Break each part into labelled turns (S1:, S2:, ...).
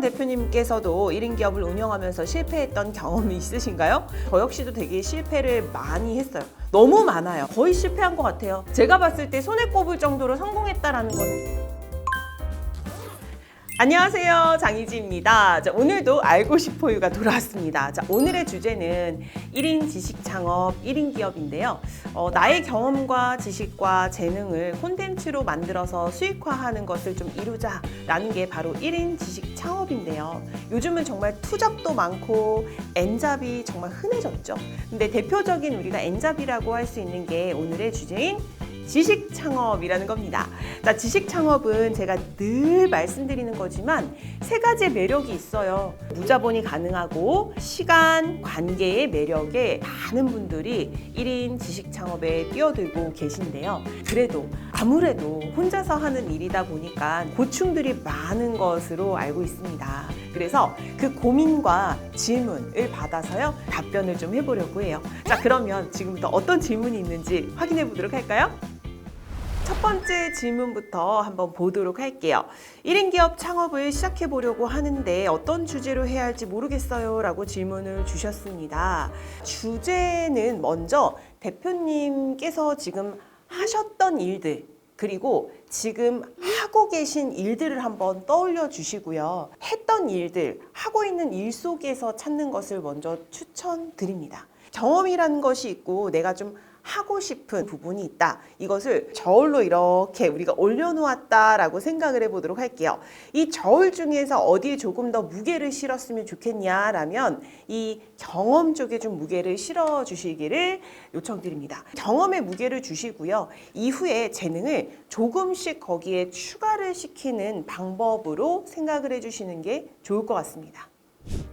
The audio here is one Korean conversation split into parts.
S1: 대표님께서도 1인 기업을 운영하면서 실패했던 경험이 있으신가요? 저 역시도 되게 실패를 많이 했어요. 너무 많아요. 거의 실패한 것 같아요. 제가 봤을 때 손에 꼽을 정도로 성공했다라는 거는. 안녕하세요, 장희지입니다. 자, 오늘도 알고 싶어요가 돌아왔습니다. 자, 오늘의 주제는 1인 지식 창업 1인 기업인데요. 나의 경험과 지식과 재능을 콘텐츠로 만들어서 수익화하는 것을 좀 이루자라는 게 바로 1인 지식 창업인데요. 요즘은 정말 투잡도 많고 N잡이 정말 흔해졌죠. 근데 대표적인 우리가 N잡이라고 할 수 있는 게 오늘의 주제인 지식 창업이라는 겁니다. 자, 지식 창업은 제가 늘 말씀드리는 거지만 세 가지의 매력이 있어요. 무자본이 가능하고 시간, 관계의 매력에 많은 분들이 1인 지식 창업에 뛰어들고 계신데요. 그래도 아무래도 혼자서 하는 일이다 보니까 고충들이 많은 것으로 알고 있습니다. 그래서 그 고민과 질문을 받아서요, 답변을 좀 해보려고 해요. 자, 그러면 지금부터 어떤 질문이 있는지 확인해 보도록 할까요? 첫 번째 질문부터 한번 보도록 할게요. 1인 기업 창업을 시작해 보려고 하는데 어떤 주제로 해야 할지 모르겠어요 라고 질문을 주셨습니다. 주제는 먼저 대표님께서 지금 하셨던 일들, 그리고 지금 하고 계신 일들을 한번 떠올려 주시고요. 했던 일들, 하고 있는 일 속에서 찾는 것을 먼저 추천드립니다. 경험이라는 것이 있고 내가 좀 하고 싶은 부분이 있다. 이것을 저울로 이렇게 우리가 올려놓았다라고 생각을 해보도록 할게요. 이 저울 중에서 어디에 조금 더 무게를 실었으면 좋겠냐라면 이 경험 쪽에 좀 무게를 실어 주시기를 요청드립니다. 경험에 무게를 주시고요. 이후에 재능을 조금씩 거기에 추가를 시키는 방법으로 생각을 해주시는 게 좋을 것 같습니다.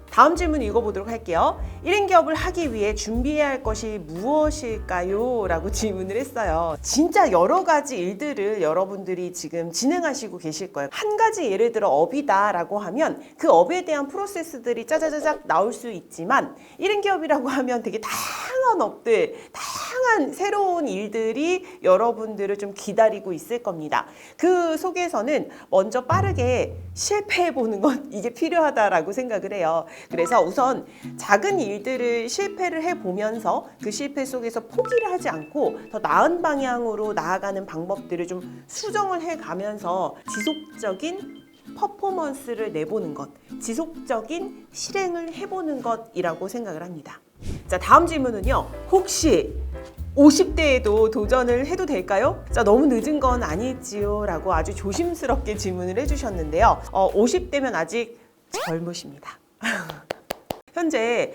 S1: 다음 질문 읽어보도록 할게요. 1인 기업을 하기 위해 준비해야 할 것이 무엇일까요? 라고 질문을 했어요. 진짜 여러 가지 일들을 여러분들이 지금 진행하시고 계실 거예요. 한 가지 예를 들어 업이다 라고 하면 그 업에 대한 프로세스들이 짜자자작 나올 수 있지만 1인 기업이라고 하면 되게 다양한 업들, 다양한 새로운 일들이 여러분들을 좀 기다리고 있을 겁니다. 그 속에서는 먼저 빠르게 실패해보는 것, 이게 필요하다라고 생각을 해요. 그래서 우선 작은 일들을 실패를 해보면서 그 실패 속에서 포기를 하지 않고 더 나은 방향으로 나아가는 방법들을 좀 수정을 해가면서 지속적인 퍼포먼스를 내보는 것, 지속적인 실행을 해보는 것이라고 생각을 합니다. 자, 다음 질문은요. 혹시 50대에도 도전을 해도 될까요? 자, 너무 늦은 건 아니지요? 라고 아주 조심스럽게 질문을 해주셨는데요. 50대면 아직 젊으십니다. 현재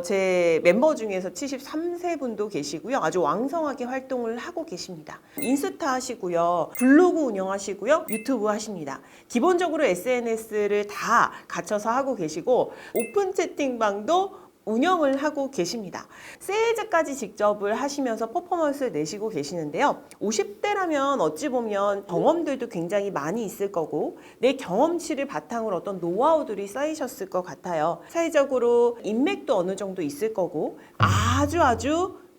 S1: 제 멤버 중에서 73세 분도 계시고요. 아주 왕성하게 활동을 하고 계십니다. 인스타 하시고요. 블로그 운영하시고요. 유튜브 하십니다. 기본적으로 SNS를 다 갖춰서 하고 계시고 오픈 채팅방도 운영을 하고 계십니다. 세일즈까지 직접을 하시면서 퍼포먼스를 내시고 계시는데요. 50대라면 어찌 보면 경험들도 굉장히 많이 있을 거고 내 경험치를 바탕으로 어떤 노하우들이 쌓이셨을 것 같아요. 사회적으로 인맥도 어느 정도 있을 거고 아주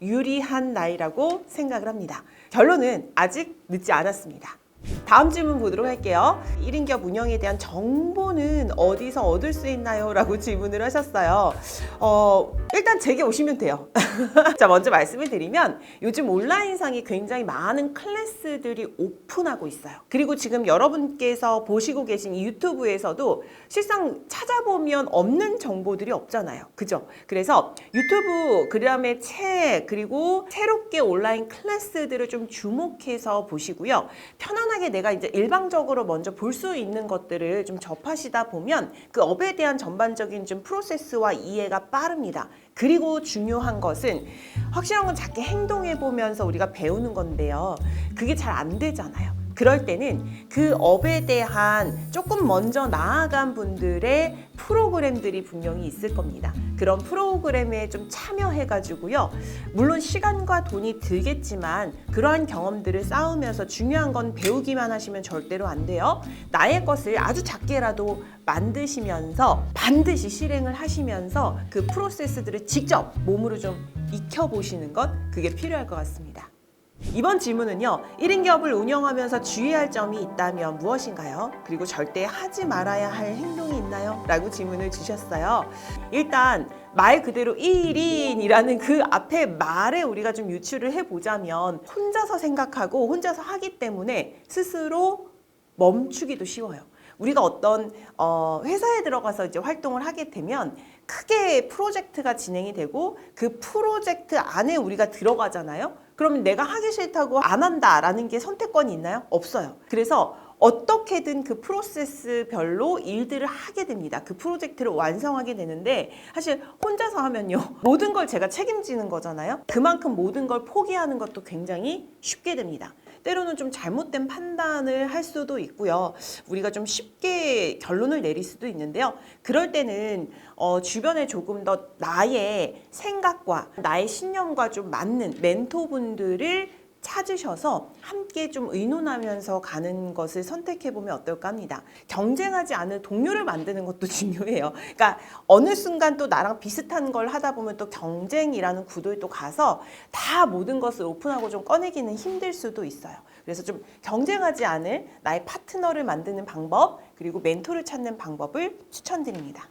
S1: 유리한 나이라고 생각을 합니다. 결론은 아직 늦지 않았습니다. 다음 질문 보도록 할게요. 1인 기업 운영에 대한 정보는 어디서 얻을 수 있나요? 라고 질문을 하셨어요. 일단 제게 오시면 돼요. 자, 먼저 말씀을 드리면 요즘 온라인상에 굉장히 많은 클래스들이 오픈하고 있어요. 그리고 지금 여러분께서 보시고 계신 이 유튜브에서도 실상 찾아보면 없는 정보들이 없잖아요. 그죠? 그래서 유튜브, 그다음에 책, 그리고 새롭게 온라인 클래스들을 좀 주목해서 보시고요. 편안하게 내가 이제 일방적으로 먼저 볼 수 있는 것들을 좀 접하시다 보면 그 업에 대한 전반적인 좀 프로세스와 이해가 빠릅니다. 그리고 중요한 것은 확실한 건 작게 행동해 보면서 우리가 배우는 건데요. 그게 잘 안 되잖아요. 그럴 때는 그 업에 대한 조금 먼저 나아간 분들의 프로그램들이 분명히 있을 겁니다. 그런 프로그램에 좀 참여해가지고요. 물론 시간과 돈이 들겠지만 그러한 경험들을 쌓으면서 중요한 건 배우기만 하시면 절대로 안 돼요. 나의 것을 아주 작게라도 만드시면서 반드시 실행을 하시면서 그 프로세스들을 직접 몸으로 좀 익혀보시는 것, 그게 필요할 것 같습니다. 이번 질문은요. 1인 기업을 운영하면서 주의할 점이 있다면 무엇인가요? 그리고 절대 하지 말아야 할 행동이 있나요? 라고 질문을 주셨어요. 일단 말 그대로 1인이라는 그 앞에 말에 우리가 좀 유추를 해보자면 혼자서 생각하고 혼자서 하기 때문에 스스로 멈추기도 쉬워요. 우리가 어떤 회사에 들어가서 이제 활동을 하게 되면 크게 프로젝트가 진행이 되고 그 프로젝트 안에 우리가 들어가잖아요. 그러면 내가 하기 싫다고 안 한다라는 게 선택권이 있나요? 없어요. 그래서 어떻게든 그 프로세스별로 일들을 하게 됩니다. 그 프로젝트를 완성하게 되는데 사실 혼자서 하면요. 모든 걸 제가 책임지는 거잖아요. 그만큼 모든 걸 포기하는 것도 굉장히 쉽게 됩니다. 때로는 좀 잘못된 판단을 할 수도 있고요. 우리가 좀 쉽게 결론을 내릴 수도 있는데요. 그럴 때는 주변에 조금 더 나의 생각과 나의 신념과 좀 맞는 멘토분들을 찾으셔서 함께 좀 의논하면서 가는 것을 선택해보면 어떨까 합니다. 경쟁하지 않은 동료를 만드는 것도 중요해요. 그러니까 어느 순간 또 나랑 비슷한 걸 하다 보면 또 경쟁이라는 구도에 또 가서 다 모든 것을 오픈하고 좀 꺼내기는 힘들 수도 있어요. 그래서 좀 경쟁하지 않을 나의 파트너를 만드는 방법, 그리고 멘토를 찾는 방법을 추천드립니다.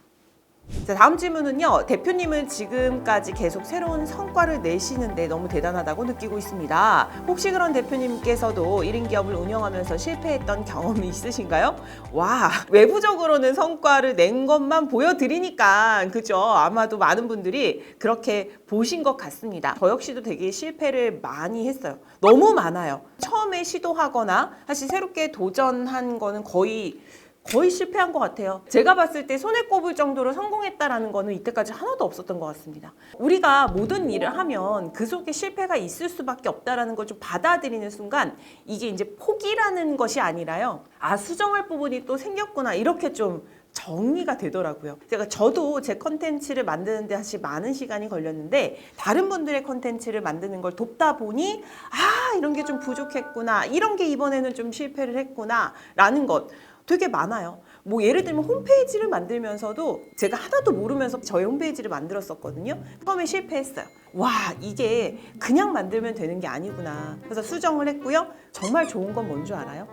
S1: 자, 다음 질문은요. 대표님은 지금까지 계속 새로운 성과를 내시는데 너무 대단하다고 느끼고 있습니다. 혹시 그런 대표님께서도 1인 기업을 운영하면서 실패했던 경험이 있으신가요? 와, 외부적으로는 성과를 낸 것만 보여드리니까 그죠? 아마도 많은 분들이 그렇게 보신 것 같습니다. 저 역시도 되게 실패를 많이 했어요. 너무 많아요. 처음에 시도하거나 사실 새롭게 도전한 거는 거의 실패한 것 같아요. 제가 봤을 때 손에 꼽을 정도로 성공했다라는 거는 이때까지 하나도 없었던 것 같습니다. 우리가 모든 일을 하면 그 속에 실패가 있을 수밖에 없다라는 걸 좀 받아들이는 순간 이게 이제 포기라는 것이 아니라요. 아, 수정할 부분이 또 생겼구나. 이렇게 좀 정리가 되더라고요. 저도 제 컨텐츠를 만드는데 사실 많은 시간이 걸렸는데 다른 분들의 컨텐츠를 만드는 걸 돕다 보니 아, 이런 게 좀 부족했구나. 이런 게 이번에는 좀 실패를 했구나. 라는 것. 되게 많아요. 뭐 예를 들면 홈페이지를 만들면서도 제가 하나도 모르면서 저희 홈페이지를 만들었었거든요. 처음에 실패했어요. 와, 이게 그냥 만들면 되는 게 아니구나. 그래서 수정을 했고요. 정말 좋은 건 뭔 줄 알아요?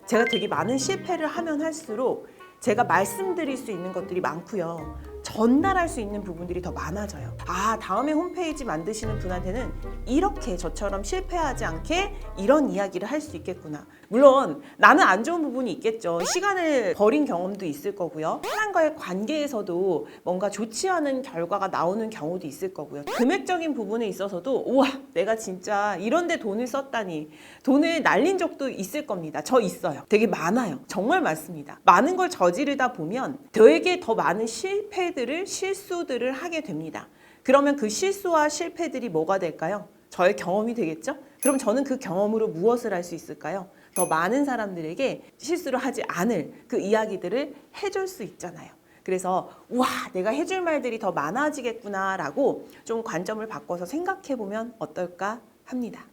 S1: 제가 되게 많은 실패를 하면 할수록 제가 말씀드릴 수 있는 것들이 많고요. 전달할 수 있는 부분들이 더 많아져요. 아, 다음에 홈페이지 만드시는 분한테는 이렇게 저처럼 실패하지 않게 이런 이야기를 할 수 있겠구나. 물론 나는 안 좋은 부분이 있겠죠. 시간을 버린 경험도 있을 거고요. 사람과의 관계에서도 뭔가 좋지 않은 결과가 나오는 경우도 있을 거고요. 금액적인 부분에 있어서도 우와, 내가 진짜 이런 데 돈을 썼다니. 돈을 날린 적도 있을 겁니다. 저 있어요. 되게 많아요. 정말 많습니다. 많은 걸 저지르다 보면 되게 더 많은 실수들을 하게 됩니다. 그러면 그 실수와 실패들이 뭐가 될까요? 저의 경험이 되겠죠? 그럼 저는 그 경험으로 무엇을 할 수 있을까요? 더 많은 사람들에게 실수를 하지 않을 그 이야기들을 해줄 수 있잖아요. 그래서 와, 내가 해줄 말들이 더 많아지겠구나 라고 좀 관점을 바꿔서 생각해보면 어떨까 합니다.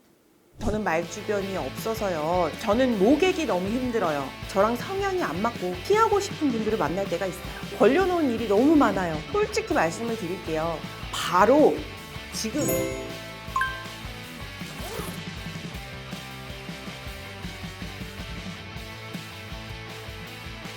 S1: 저는 말주변이 없어서요. 저는 모객이 너무 힘들어요. 저랑 성향이 안 맞고 피하고 싶은 분들을 만날 때가 있어요. 벌려놓은 일이 너무 많아요. 솔직히 말씀을 드릴게요. 바로 지금